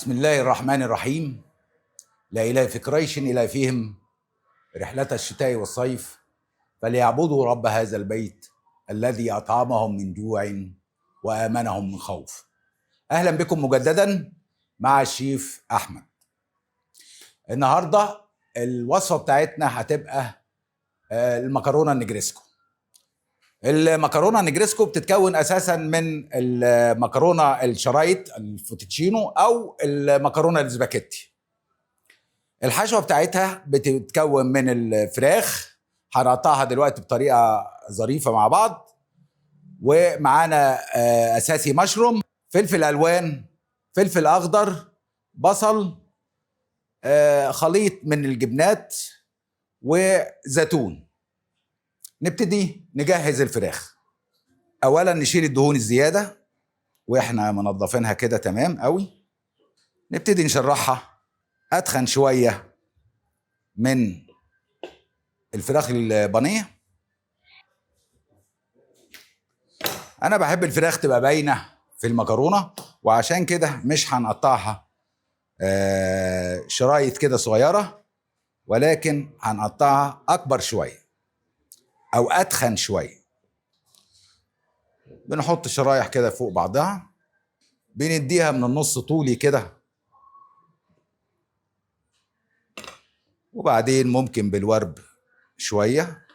بسم الله الرحمن الرحيم. لا إله في قريش إلا فيهم رحلة الشتاء والصيف فليعبدوا رب هذا البيت الذي أطعمهم من جوع وآمنهم من خوف. أهلا بكم مجددا مع الشيف أحمد. النهاردة الوصفة بتاعتنا هتبقى المكرونة النجريسكو. المكرونة النجريسكو بتتكون أساسا من المكرونة الشرايط الفوتوتشينو أو المكرونة الاسباجيتي. الحشوة بتاعتها بتتكون من الفراخ، هنقطعها دلوقتي بطريقة ظريفة مع بعض، ومعانا أساسي مشروم، فلفل ألوان، فلفل أخضر، بصل، خليط من الجبنات وزيتون. نبتدي نجهز الفراخ. أولا نشيل الدهون الزيادة وإحنا منضفينها كده تمام قوي. نبتدي نشرحها أتخن شوية من الفراخ البانيه. أنا بحب الفراخ تبقى باينة في المكرونة، وعشان كده مش هنقطعها شرايط كده صغيرة، ولكن هنقطعها أكبر شوية أو أتخن شوية. بنحط شرايح كده فوق بعضها، بنديها من النص طولي كده، وبعدين ممكن بالورب شوية.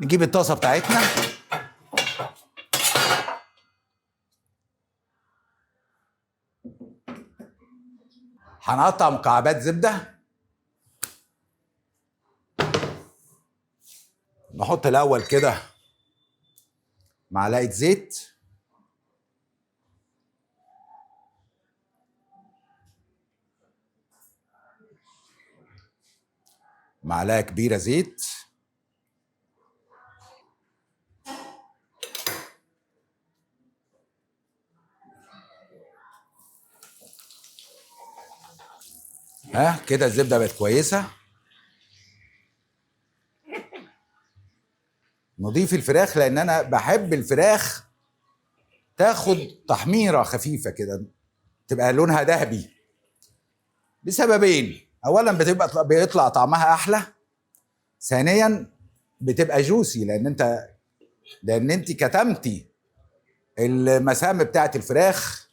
نجيب الطاسة بتاعتنا، هنقطع مكعبات زبدة. نحط الأول كده معلقة زيت، معلقة كبيرة زيت، كده الزبدة بقت كويسة. نضيف الفراخ لأن أنا بحب الفراخ تاخد تحميرة خفيفة كده، تبقى لونها ذهبي لسببين. أولا بيطلع طعمها أحلى، ثانيا بتبقى جوسي لأن أنت كتمتي المسام بتاعت الفراخ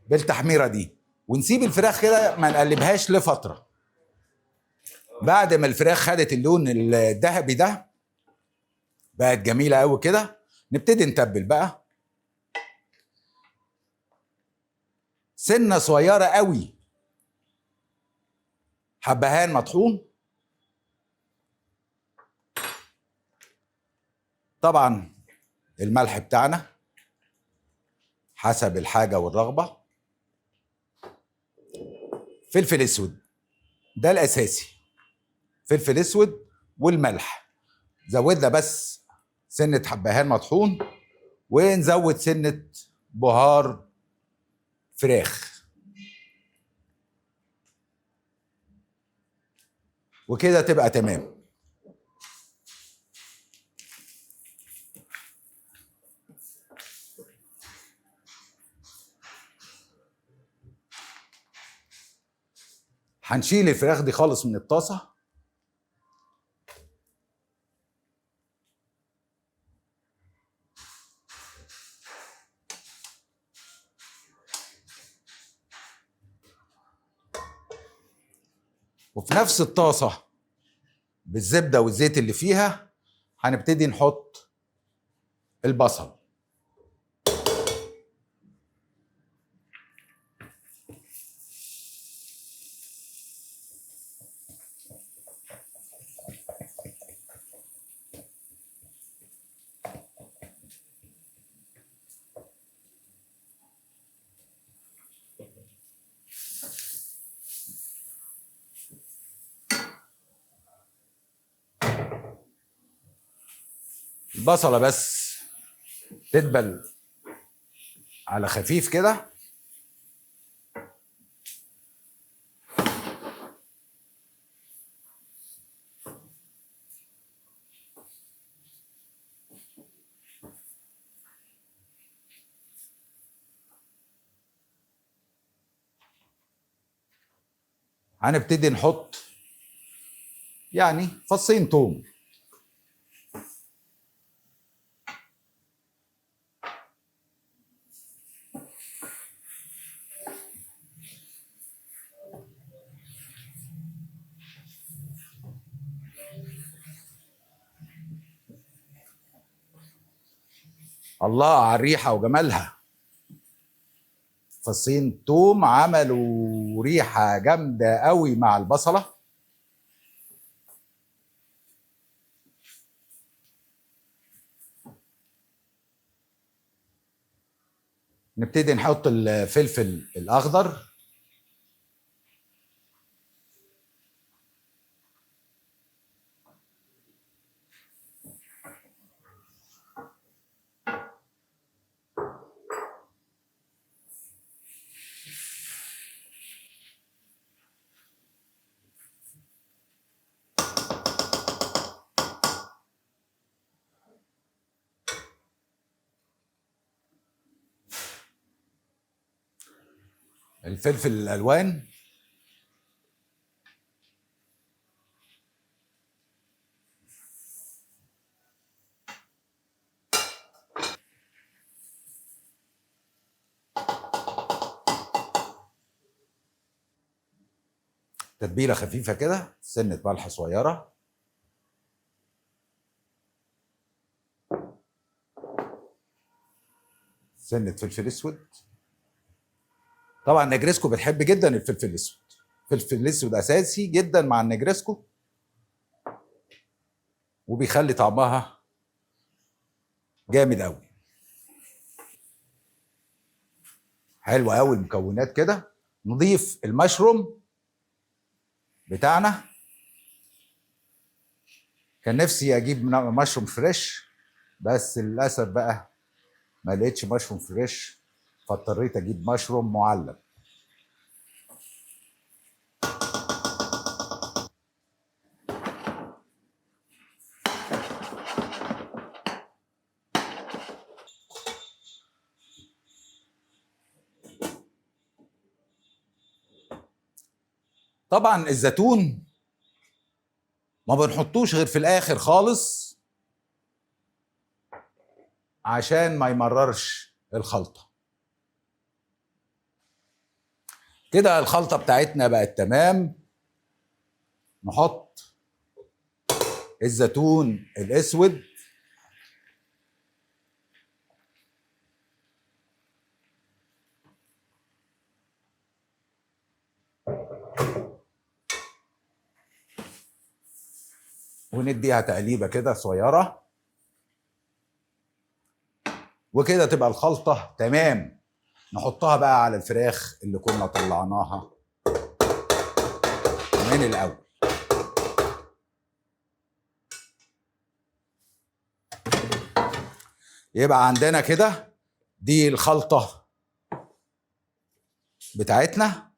بالتحميرة دي. ونسيب الفراخ كده ما نقلبهاش لفترة. بعد ما الفراخ خدت اللون الذهبي ده بقت جميلة قوي كده، نبتدي نتبل بقى. سنة صغيرة قوي حبهان مطحون، طبعا الملح بتاعنا حسب الحاجة والرغبة، فلفل اسود ده الاساسي، فلفل اسود والملح. زودنا بس سنة حبهان مطحون، ونزود سنة بهار فراخ، وكده تبقى تمام. هنشيل الفراخ دي خالص من الطاسة. وفي نفس الطاسة بالزبدة والزيت اللي فيها هنبتدي نحط البصل. البصلة بس تدبل على خفيف كده، هنبتدي نحط يعني فصين توم. الله على الريحة وجمالها. فصين توم عملوا ريحة جامدة قوي مع البصلة. نبتدي نحط الفلفل الأخضر. الفلفل الألوان. تتبيلة خفيفة كده، سنة ملح صغيرة. سنة فلفل اسود. طبعا نجرسكو بتحب جدا الفلفل الاسود. الفلفل الاسود اساسي جدا مع النجرسكو، وبيخلي طعمها جامد قوي. حلو قوي المكونات كده. نضيف المشروم بتاعنا. كان نفسي اجيب مشروم فريش، بس للاسف بقى ما لقيتش مشروم فريش، فاضطريت اجيب مشروم معلب. طبعا الزيتون ما بنحطوش غير في الاخر خالص عشان ما يمررش الخلطة. كده الخلطة بتاعتنا بقت تمام. نحط الزيتون الاسود. ونديها تقليبة كده صغيرة، وكده تبقى الخلطة تمام. نحطها بقى على الفراخ اللي كنا طلعناها من الأول. يبقى عندنا كده دي الخلطة بتاعتنا،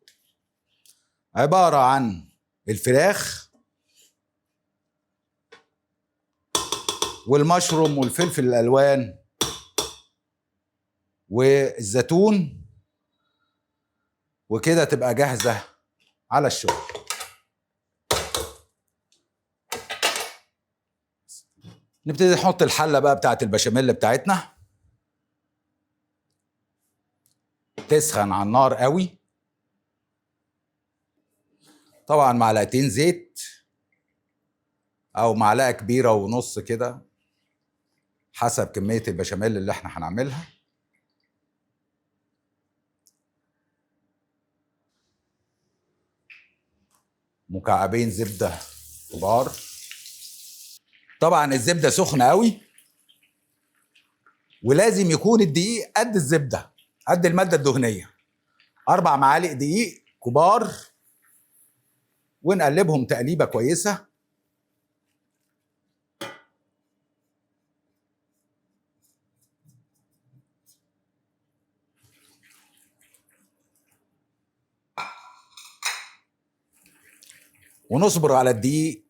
عبارة عن الفراخ والمشروم والفلفل الألوان والزيتون، وكده تبقى جاهزة على الشغل. نبتدي نحط الحلة بقى بتاعت البشاميل بتاعتنا، تسخن على النار قوي. طبعا معلقتين زيت او معلقة كبيرة ونص كده حسب كمية البشاميل اللي احنا هنعملها. مكعبين زبدة كبار. طبعا الزبدة سخنة قوي، ولازم يكون الدقيق قد الزبدة، قد المادة الدهنية. 4 معالق دقيق كبار، ونقلبهم تقليبة كويسة. ونصبر على الدقيق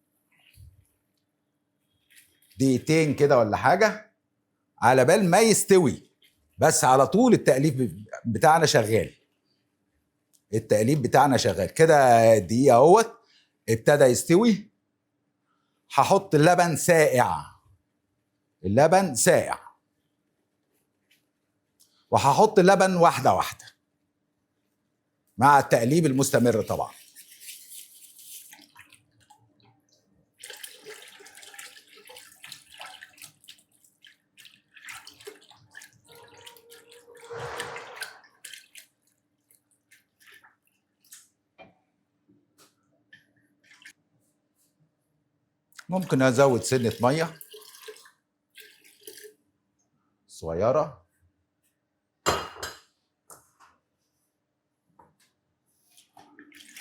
دقيقتين كده ولا حاجة على بال ما يستوي، بس على طول التقليب بتاعنا شغال. التقليب بتاعنا شغال كده. دقيقه اهوت ابتدى يستوي. هحط اللبن ساقع، اللبن ساقع، وهحط اللبن واحده واحده مع التقليب المستمر طبعا. ممكن ازود سنه ميه صغيره،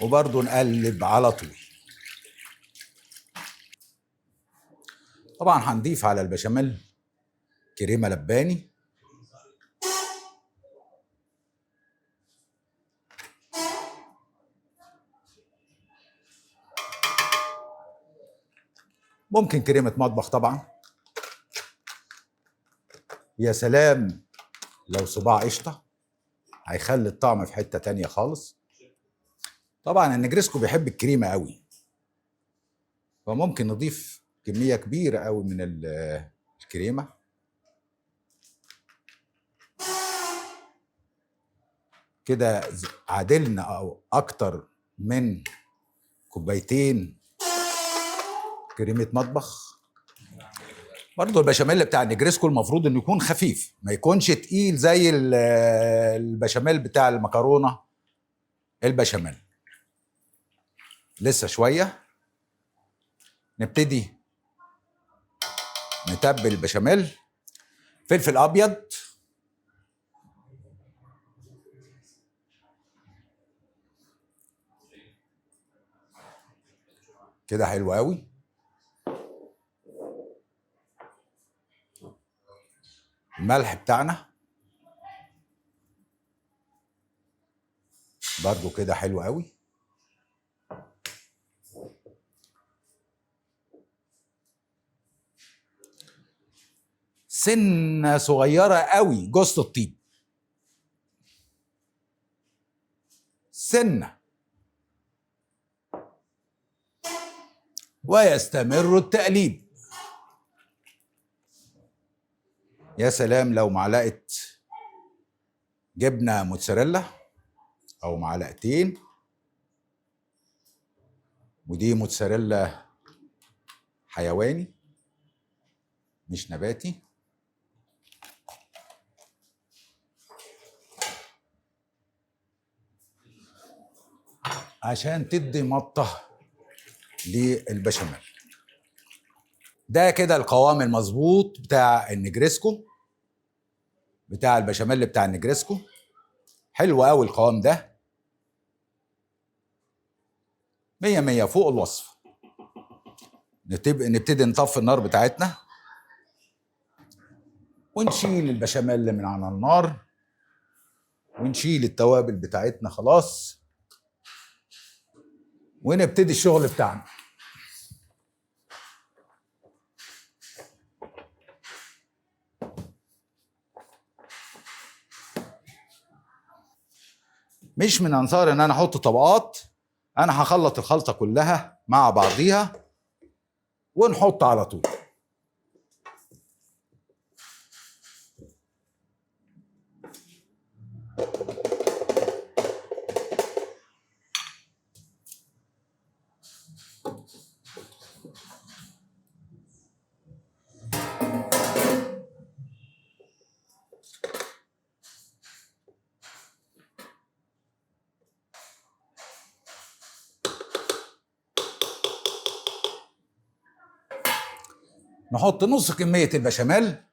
وبرضه نقلب على طول. طبعا هنضيف على البشاميل كريمه لباني، ممكن كريمه مطبخ طبعا. يا سلام لو صباع قشطه، هيخلي الطعم في حته تانية خالص. طبعا النجريسكو بيحب الكريمه قوي، فممكن نضيف كميه كبيره قوي من الكريمه. كده عادلنا او اكتر من كوبايتين كريمه مطبخ. برضه البشاميل بتاع النجريسكو المفروض انه يكون خفيف، ما يكونش تقيل زي البشاميل بتاع المكرونه البشاميل. لسه شويه نبتدي نتبل البشاميل. فلفل ابيض، كده حلو قوي. الملح بتاعنا برضو كده حلو قوي. سنه صغيره قوي جوز الطيب، سنه، ويستمر التقليب. يا سلام لو معلقه جبنه موتزاريلا او معلقتين، ودي موتزاريلا حيواني مش نباتي. عشان تدي مطه للبشاميل. ده كده القوام المظبوط بتاع النجريسكو، بتاع البشاميل بتاع النجريسكو. حلو قوي القوام ده، مية مية فوق الوصف. نبتدي نطفي النار بتاعتنا ونشيل البشاميل من على النار، ونشيل التوابل بتاعتنا خلاص، ونبتدي الشغل بتاعنا. مش من انصار ان انا احط طبقات، انا هخلط الخلطه كلها مع بعضيها ونحط على طول. نحط نص كميه البشاميل،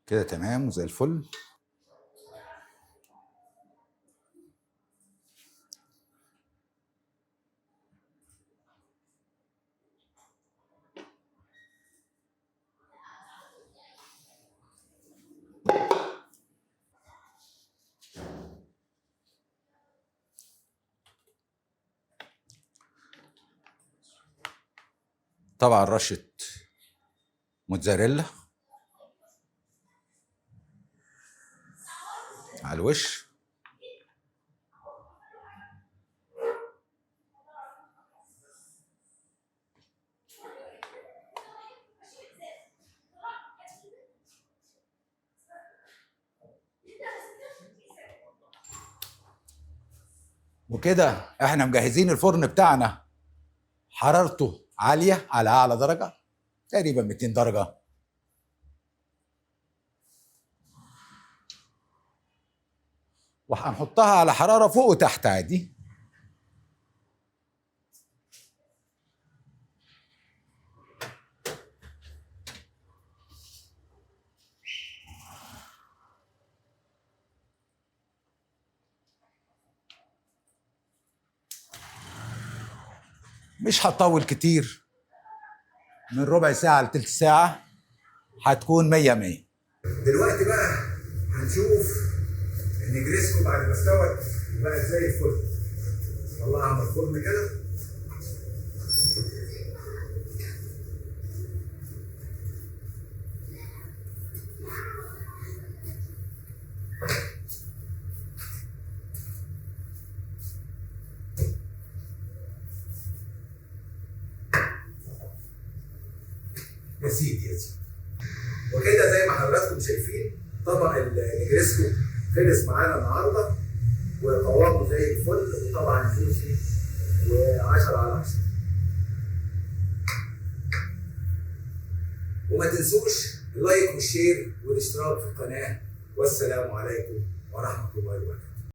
كده تمام وزي الفل. طبعا رشة موتزاريلا على الوش. وكده احنا مجهزين الفرن بتاعنا، حرارته عالية على أعلى درجة، تقريبا 200 درجة. وهنحطها على حرارة فوق وتحت عادي. مش هتطول كتير، من ربع ساعة لتلت ساعة هتكون 100 100. دلوقتي بقى هنشوف النجريسكو بعد ما استوت بقت زي الفل. طلعها من الفرن كده. يا سيدي يا سيدي، وكده زي ما حضراتكم شايفين طبق النجريسكو خلص معانا النهارده، وقوامه زي الفل، وطبعا جوسي و10 على 10. وما تنسوش اللايك والشير والاشتراك في القناه، والسلام عليكم ورحمه الله وبركاته.